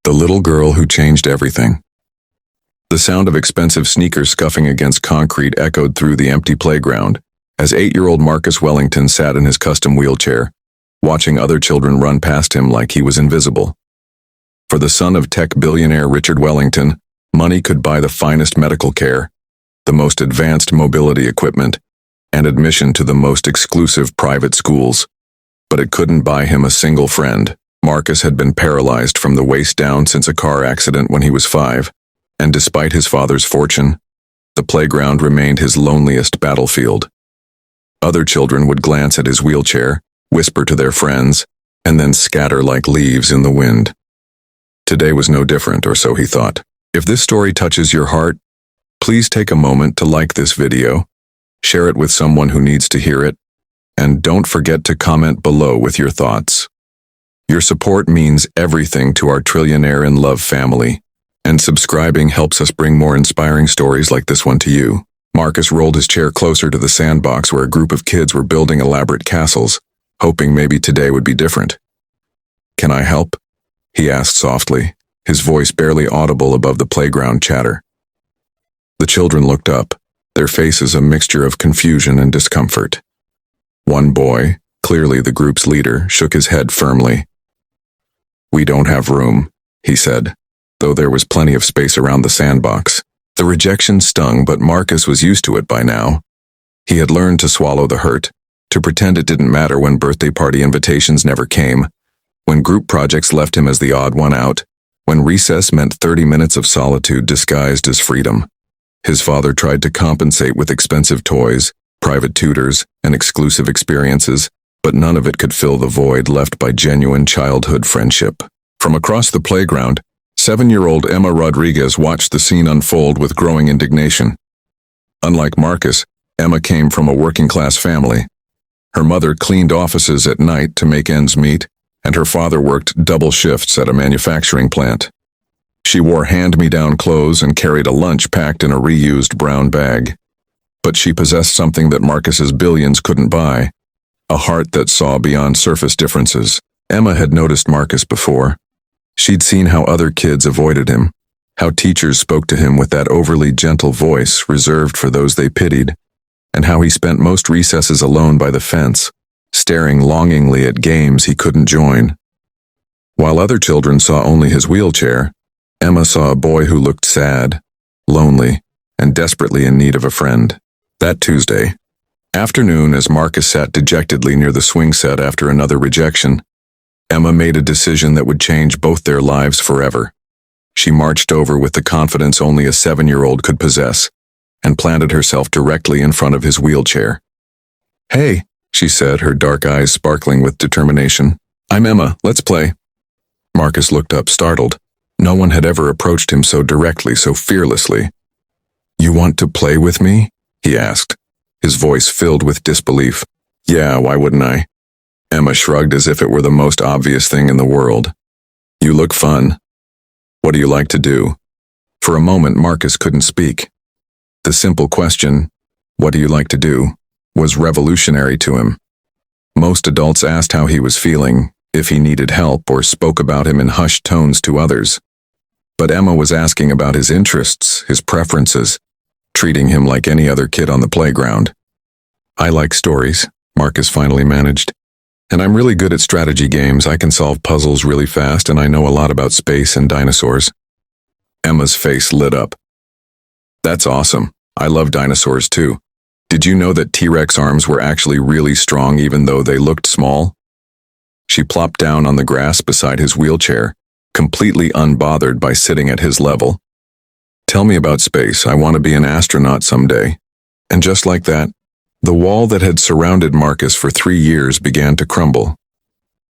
The little girl who changed everything. The sound of expensive sneakers scuffing against concrete echoed through the empty playground as 8-year-old Marcus Wellington sat in his custom wheelchair, watching other children run past him like he was invisible. For the son of tech billionaire Richard Wellington, money could buy the finest medical care, the most advanced mobility equipment, and admission to the most exclusive private schools. But it couldn't buy him a single friend. Marcus had been paralyzed from the waist down since a car accident when he was 5, and despite his father's fortune, the playground remained his loneliest battlefield. Other children would glance at his wheelchair, whisper to their friends, and then scatter like leaves in the wind. Today was no different, or so he thought. If this story touches your heart, please take a moment to like this video, share it with someone who needs to hear it, and don't forget to comment below with your thoughts. Your support means everything to our trillionaire in love family, and subscribing helps us bring more inspiring stories like this one to you. Marcus rolled his chair closer to the sandbox where a group of kids were building elaborate castles, hoping maybe today would be different. "Can I help?" he asked softly, his voice barely audible above the playground chatter. The children looked up, their faces a mixture of confusion and discomfort. One boy, clearly the group's leader, shook his head firmly. "We don't have room," he said, though there was plenty of space around the sandbox. The rejection stung, but Marcus was used to it by now. He had learned to swallow the hurt, to pretend it didn't matter when birthday party invitations never came, when group projects left him as the odd one out, when recess meant 30 minutes of solitude disguised as freedom. His father tried to compensate with expensive toys, private tutors, and exclusive experiences, but none of it could fill the void left by genuine childhood friendship. From across the playground, 7-year-old Emma Rodriguez watched the scene unfold with growing indignation. Unlike Marcus, Emma came from a working-class family. Her mother cleaned offices at night to make ends meet, and her father worked double shifts at a manufacturing plant. She wore hand-me-down clothes and carried a lunch packed in a reused brown bag. But she possessed something that Marcus's billions couldn't buy, a heart that saw beyond surface differences. Emma had noticed Marcus before. She'd seen how other kids avoided him, how teachers spoke to him with that overly gentle voice reserved for those they pitied, and how he spent most recesses alone by the fence, staring longingly at games he couldn't join. While other children saw only his wheelchair, Emma saw a boy who looked sad, lonely, and desperately in need of a friend. That Tuesday afternoon, as Marcus sat dejectedly near the swing set after another rejection, Emma made a decision that would change both their lives forever. She marched over with the confidence only a 7-year-old could possess, and planted herself directly in front of his wheelchair. "Hey," she said, her dark eyes sparkling with determination. "I'm Emma, let's play." Marcus looked up, startled. No one had ever approached him so directly, so fearlessly. "You want to play with me?" he asked, his voice filled with disbelief. "Yeah, why wouldn't I?" Emma shrugged as if it were the most obvious thing in the world. "You look fun. What do you like to do?" For a moment, Marcus couldn't speak. The simple question, "What do you like to do?" was revolutionary to him. Most adults asked how he was feeling, if he needed help, or spoke about him in hushed tones to others. But Emma was asking about his interests, his preferences, treating him like any other kid on the playground. "I like stories," Marcus finally managed. "And I'm really good at strategy games. I can solve puzzles really fast, and I know a lot about space and dinosaurs." Emma's face lit up. "That's awesome. I love dinosaurs too. Did you know that T-Rex arms were actually really strong even though they looked small?" She plopped down on the grass beside his wheelchair, completely unbothered by sitting at his level. "Tell me about space. I want to be an astronaut someday." And just like that, the wall that had surrounded Marcus for 3 years began to crumble.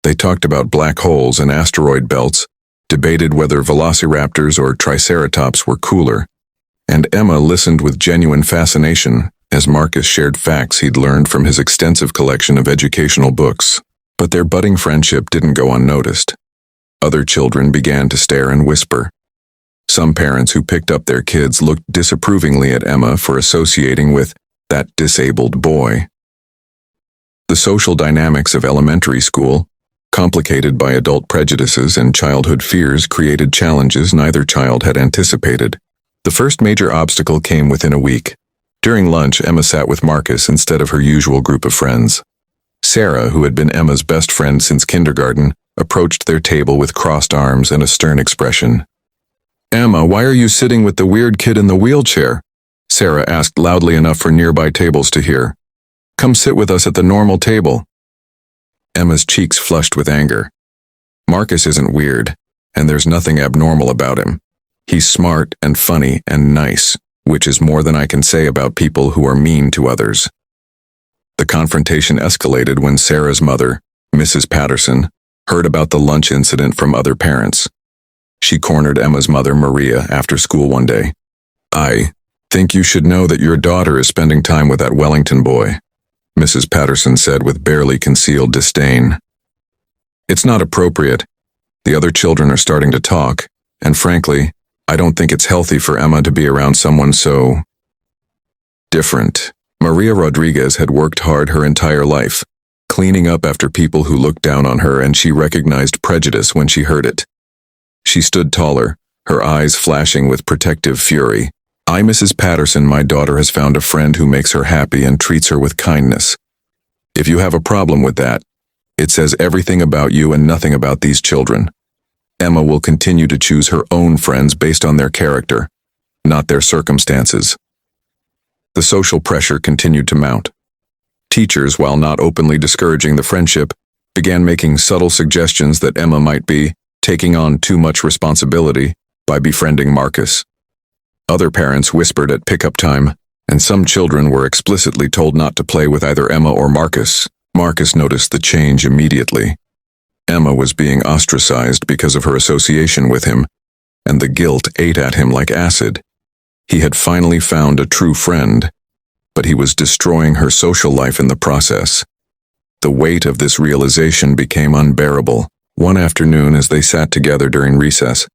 They talked about black holes and asteroid belts, debated whether velociraptors or triceratops were cooler, and Emma listened with genuine fascination as Marcus shared facts he'd learned from his extensive collection of educational books. But their budding friendship didn't go unnoticed. Other children began to stare and whisper. Some parents who picked up their kids looked disapprovingly at Emma for associating with that disabled boy. The social dynamics of elementary school, complicated by adult prejudices and childhood fears, created challenges neither child had anticipated. The first major obstacle came within a week. During lunch, Emma sat with Marcus instead of her usual group of friends. Sarah, who had been Emma's best friend since kindergarten, approached their table with crossed arms and a stern expression. "Emma, why are you sitting with the weird kid in the wheelchair?" Sarah asked loudly enough for nearby tables to hear. "Come sit with us at the normal table." Emma's cheeks flushed with anger. Marcus isn't weird, and there's nothing abnormal about him. He's smart and funny and nice, which is more than I can say about people who are mean to others. The confrontation escalated when Sarah's mother, Mrs. Patterson, heard about the lunch incident from other parents. She cornered Emma's mother, Maria, after school one day. "I think you should know that your daughter is spending time with that Wellington boy," Mrs. Patterson said with barely concealed disdain. "It's not appropriate. The other children are starting to talk, and frankly, I don't think it's healthy for Emma to be around someone so different." Maria Rodriguez had worked hard her entire life, cleaning up after people who looked down on her, and she recognized prejudice when she heard it. She stood taller, her eyes flashing with protective fury. Mrs. Patterson, my daughter has found a friend who makes her happy and treats her with kindness. If you have a problem with that, it says everything about you and nothing about these children. Emma will continue to choose her own friends based on their character, not their circumstances." The social pressure continued to mount. Teachers, while not openly discouraging the friendship, began making subtle suggestions that Emma might be taking on too much responsibility by befriending Marcus. Other parents whispered at pickup time, and some children were explicitly told not to play with either Emma or Marcus. Marcus noticed the change immediately. Emma was being ostracized because of her association with him, and the guilt ate at him like acid. He had finally found a true friend, but he was destroying her social life in the process. The weight of this realization became unbearable. One afternoon, as they sat together during recess,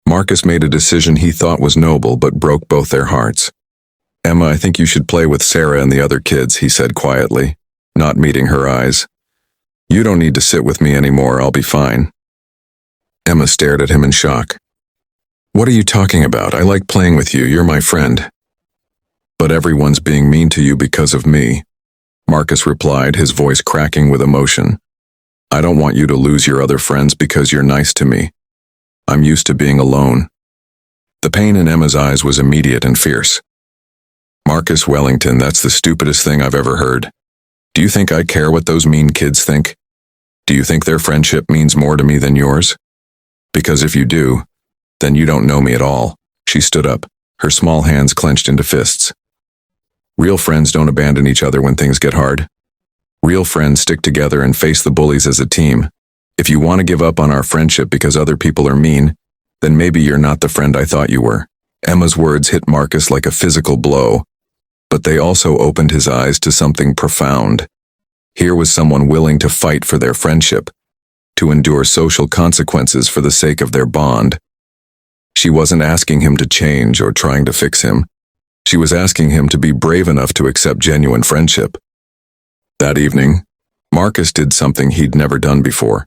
Marcus made a decision he thought was noble but broke both their hearts. "Emma, I think you should play with Sarah and the other kids," he said quietly, not meeting her eyes. "You don't need to sit with me anymore, I'll be fine." Emma stared at him in shock. "What are you talking about? I like playing with you, you're my friend." "But everyone's being mean to you because of me," Marcus replied, his voice cracking with emotion. "I don't want you to lose your other friends because you're nice to me. I'm used to being alone." The pain in Emma's eyes was immediate and fierce. "Marcus Wellington, that's the stupidest thing I've ever heard. Do you think I care what those mean kids think? Do you think their friendship means more to me than yours? Because if you do, then you don't know me at all." She stood up, her small hands clenched into fists. "Real friends don't abandon each other when things get hard. Real friends stick together and face the bullies as a team. If you want to give up on our friendship because other people are mean, then maybe you're not the friend I thought you were." Emma's words hit Marcus like a physical blow, but they also opened his eyes to something profound. Here was someone willing to fight for their friendship, to endure social consequences for the sake of their bond. She wasn't asking him to change or trying to fix him. She was asking him to be brave enough to accept genuine friendship. That evening, Marcus did something he'd never done before.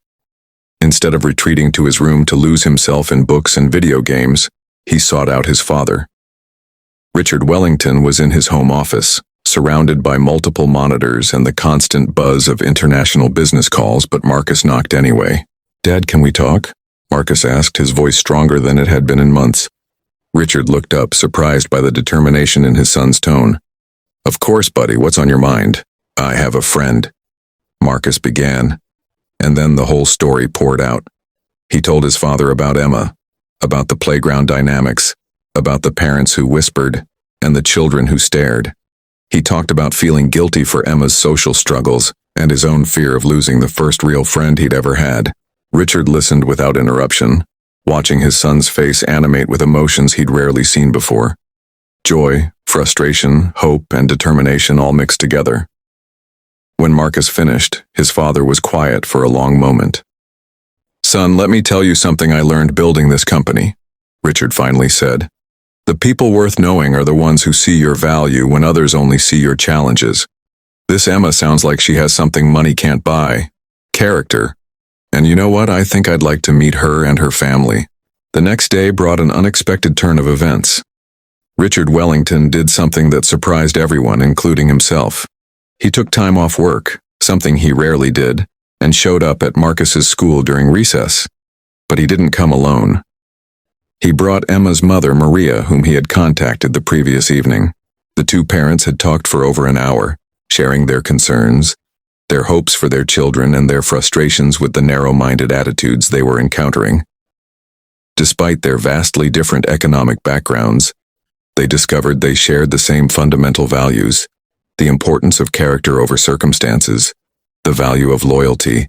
Instead of retreating to his room to lose himself in books and video games, he sought out his father. Richard Wellington was in his home office, surrounded by multiple monitors and the constant buzz of international business calls, but Marcus knocked anyway. "Dad, can we talk?" Marcus asked, his voice stronger than it had been in months. Richard looked up, surprised by the determination in his son's tone. "Of course, buddy, what's on your mind?" "I have a friend," Marcus began, and then the whole story poured out. He told his father about Emma, about the playground dynamics, about the parents who whispered, and the children who stared. He talked about feeling guilty for Emma's social struggles and his own fear of losing the first real friend he'd ever had. Richard listened without interruption, watching his son's face animate with emotions he'd rarely seen before. Joy, frustration, hope, and determination all mixed together. When Marcus finished, his father was quiet for a long moment. "Son, let me tell you something I learned building this company," Richard finally said. "The people worth knowing are the ones who see your value when others only see your challenges. This Emma sounds like she has something money can't buy. Character. And you know what? I think I'd like to meet her and her family. The next day brought an unexpected turn of events. Richard Wellington did something that surprised everyone, including himself. He took time off work, something he rarely did, and showed up at Marcus's school during recess. But he didn't come alone. He brought Emma's mother, Maria, whom he had contacted the previous evening. The two parents had talked for over an hour, sharing their concerns, their hopes for their children, and their frustrations with the narrow-minded attitudes they were encountering. Despite their vastly different economic backgrounds, they discovered they shared the same fundamental values: the importance of character over circumstances, the value of loyalty,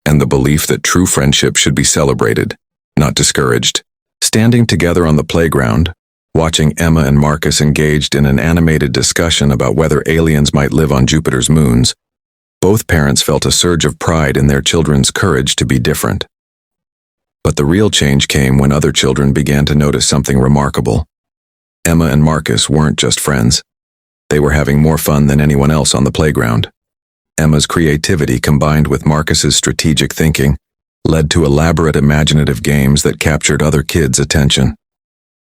and the belief that true friendship should be celebrated, not discouraged. Standing together on the playground, watching Emma and Marcus engaged in an animated discussion about whether aliens might live on Jupiter's moons, both parents felt a surge of pride in their children's courage to be different. But the real change came when other children began to notice something remarkable. Emma and Marcus weren't just friends. They were having more fun than anyone else on the playground. Emma's creativity combined with Marcus's strategic thinking led to elaborate imaginative games that captured other kids' attention.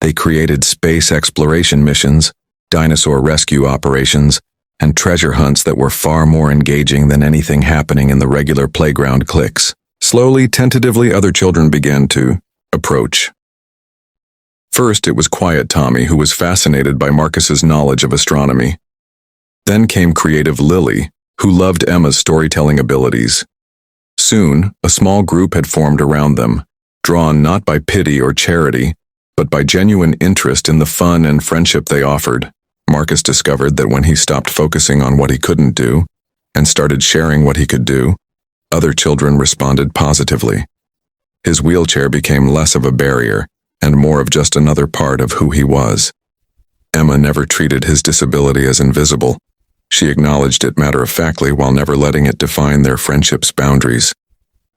They created space exploration missions, dinosaur rescue operations, and treasure hunts that were far more engaging than anything happening in the regular playground cliques. Slowly, tentatively, other children began to approach. First, it was quiet Tommy, who was fascinated by Marcus's knowledge of astronomy. Then came creative Lily, who loved Emma's storytelling abilities. Soon, a small group had formed around them, drawn not by pity or charity, but by genuine interest in the fun and friendship they offered. Marcus discovered that when he stopped focusing on what he couldn't do and started sharing what he could do, other children responded positively. His wheelchair became less of a barrier and more of just another part of who he was. Emma never treated his disability as invisible. She acknowledged it matter-of-factly while never letting it define their friendship's boundaries.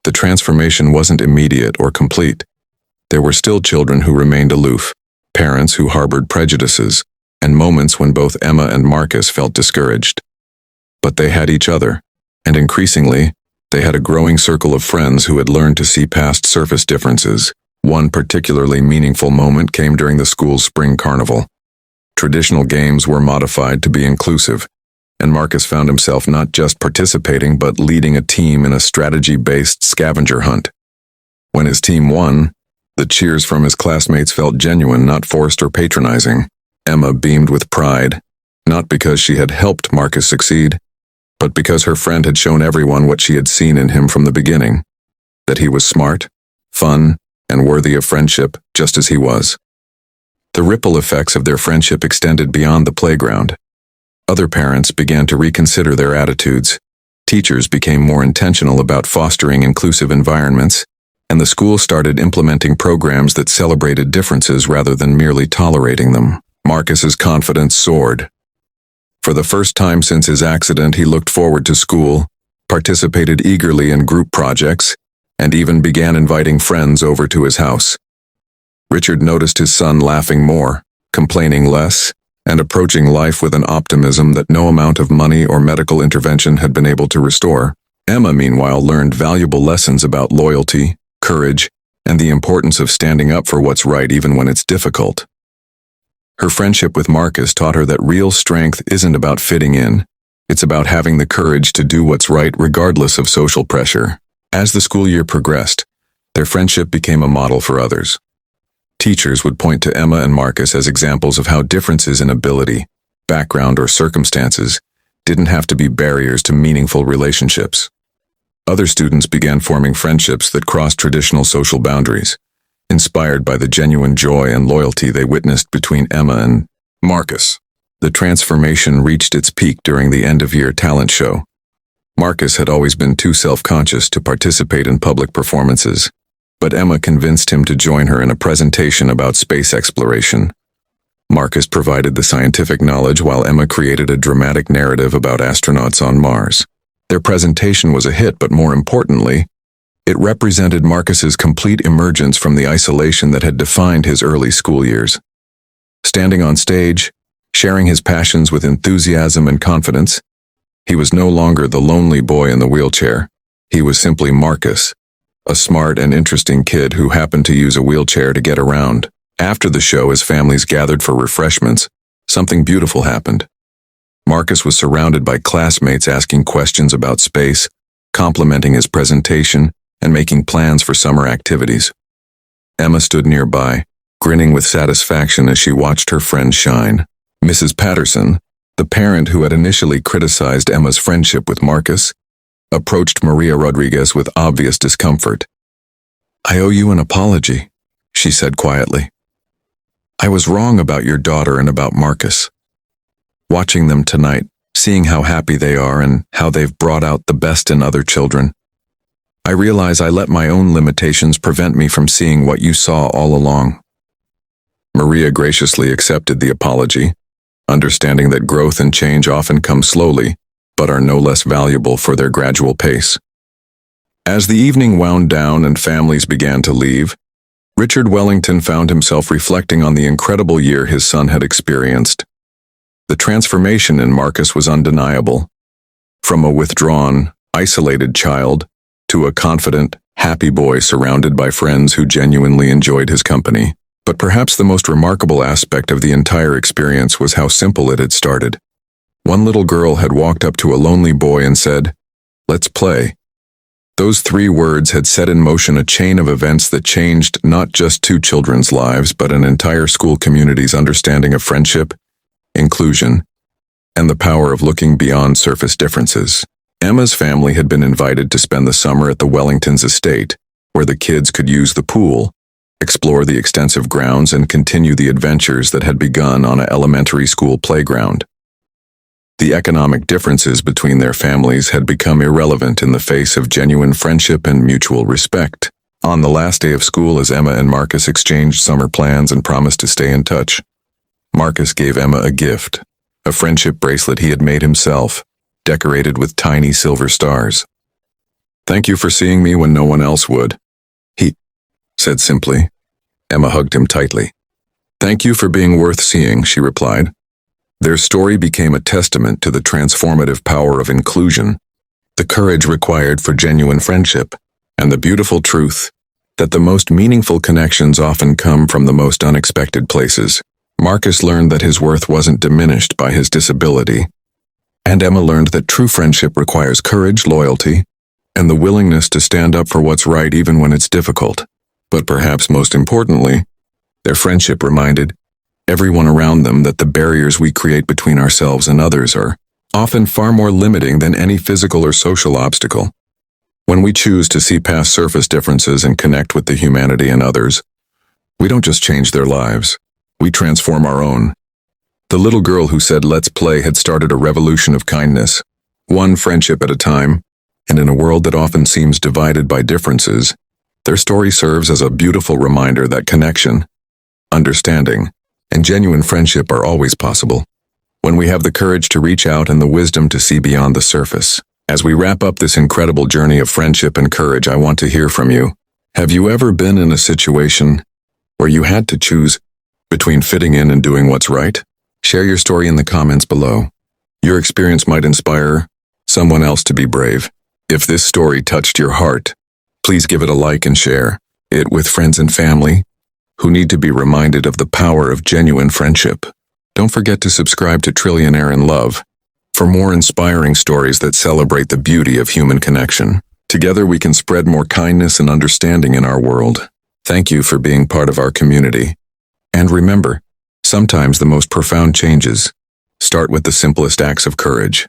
The transformation wasn't immediate or complete. There were still children who remained aloof, parents who harbored prejudices, and moments when both Emma and Marcus felt discouraged. But they had each other, and increasingly, they had a growing circle of friends who had learned to see past surface differences. One particularly meaningful moment came during the school's spring carnival. Traditional games were modified to be inclusive, and Marcus found himself not just participating but leading a team in a strategy-based scavenger hunt. When his team won, the cheers from his classmates felt genuine, not forced or patronizing. Emma beamed with pride, not because she had helped Marcus succeed, but because her friend had shown everyone what she had seen in him from the beginning, that he was smart, fun, and worthy of friendship just as he was. The ripple effects of their friendship extended beyond the playground. Other parents began to reconsider their attitudes. Teachers became more intentional about fostering inclusive environments, and the school started implementing programs that celebrated differences rather than merely tolerating them. Marcus's confidence soared. For the first time since his accident, he looked forward to school, participated eagerly in group projects, and even began inviting friends over to his house. Richard noticed his son laughing more, complaining less, and approaching life with an optimism that no amount of money or medical intervention had been able to restore. Emma, meanwhile, learned valuable lessons about loyalty, courage, and the importance of standing up for what's right even when it's difficult. Her friendship with Marcus taught her that real strength isn't about fitting in. It's about having the courage to do what's right regardless of social pressure. As the school year progressed, their friendship became a model for others. Teachers would point to Emma and Marcus as examples of how differences in ability, background, or circumstances didn't have to be barriers to meaningful relationships. Other students began forming friendships that crossed traditional social boundaries, inspired by the genuine joy and loyalty they witnessed between Emma and Marcus. The transformation reached its peak during the end-of-year talent show. Marcus had always been too self-conscious to participate in public performances, but Emma convinced him to join her in a presentation about space exploration. Marcus provided the scientific knowledge while Emma created a dramatic narrative about astronauts on Mars. Their presentation was a hit, but more importantly, it represented Marcus's complete emergence from the isolation that had defined his early school years. Standing on stage, sharing his passions with enthusiasm and confidence, he was no longer the lonely boy in the wheelchair. He was simply Marcus, a smart and interesting kid who happened to use a wheelchair to get around. After the show, as families gathered for refreshments, something beautiful happened. Marcus was surrounded by classmates asking questions about space, complimenting his presentation, and making plans for summer activities. Emma stood nearby, grinning with satisfaction as she watched her friend shine. Mrs. Patterson, the parent who had initially criticized Emma's friendship with Marcus, approached Maria Rodriguez with obvious discomfort. "I owe you an apology," she said quietly. "I was wrong about your daughter and about Marcus. Watching them tonight, seeing how happy they are and how they've brought out the best in other children, I realize I let my own limitations prevent me from seeing what you saw all along." Maria graciously accepted the apology, understanding that growth and change often come slowly, but are no less valuable for their gradual pace. As the evening wound down and families began to leave, Richard Wellington found himself reflecting on the incredible year his son had experienced. The transformation in Marcus was undeniable. From a withdrawn, isolated child to a confident, happy boy surrounded by friends who genuinely enjoyed his company. But perhaps the most remarkable aspect of the entire experience was how simple it had started. One little girl had walked up to a lonely boy and said, "Let's play." Those 3 words had set in motion a chain of events that changed not just 2 children's lives, but an entire school community's understanding of friendship, inclusion, and the power of looking beyond surface differences. Emma's family had been invited to spend the summer at the Wellingtons' estate, where the kids could use the pool, explore the extensive grounds, and continue the adventures that had begun on an elementary school playground. The economic differences between their families had become irrelevant in the face of genuine friendship and mutual respect. On the last day of school, as Emma and Marcus exchanged summer plans and promised to stay in touch, Marcus gave Emma a gift, a friendship bracelet he had made himself, decorated with tiny silver stars. "Thank you for seeing me when no one else would," he said simply. Emma hugged him tightly. "Thank you for being worth seeing," she replied. Their story became a testament to the transformative power of inclusion, the courage required for genuine friendship, and the beautiful truth that the most meaningful connections often come from the most unexpected places. Marcus learned that his worth wasn't diminished by his disability, and Emma learned that true friendship requires courage, loyalty, and the willingness to stand up for what's right even when it's difficult. But perhaps most importantly, their friendship reminded everyone around them that the barriers we create between ourselves and others are often far more limiting than any physical or social obstacle. When we choose to see past surface differences and connect with the humanity in others, we don't just change their lives, we transform our own. The little girl who said "let's play" had started a revolution of kindness, one friendship at a time, and in a world that often seems divided by differences, their story serves as a beautiful reminder that connection, understanding, and genuine friendship are always possible, when we have the courage to reach out and the wisdom to see beyond the surface. As we wrap up this incredible journey of friendship and courage, I want to hear from you. Have you ever been in a situation where you had to choose between fitting in and doing what's right? Share your story in the comments below. Your experience might inspire someone else to be brave. If this story touched your heart, please give it a like and share it with friends and family who need to be reminded of the power of genuine friendship. Don't forget to subscribe to Trillionaire in Love for more inspiring stories that celebrate the beauty of human connection. Together we can spread more kindness and understanding in our world. Thank you for being part of our community. And remember, sometimes the most profound changes start with the simplest acts of courage.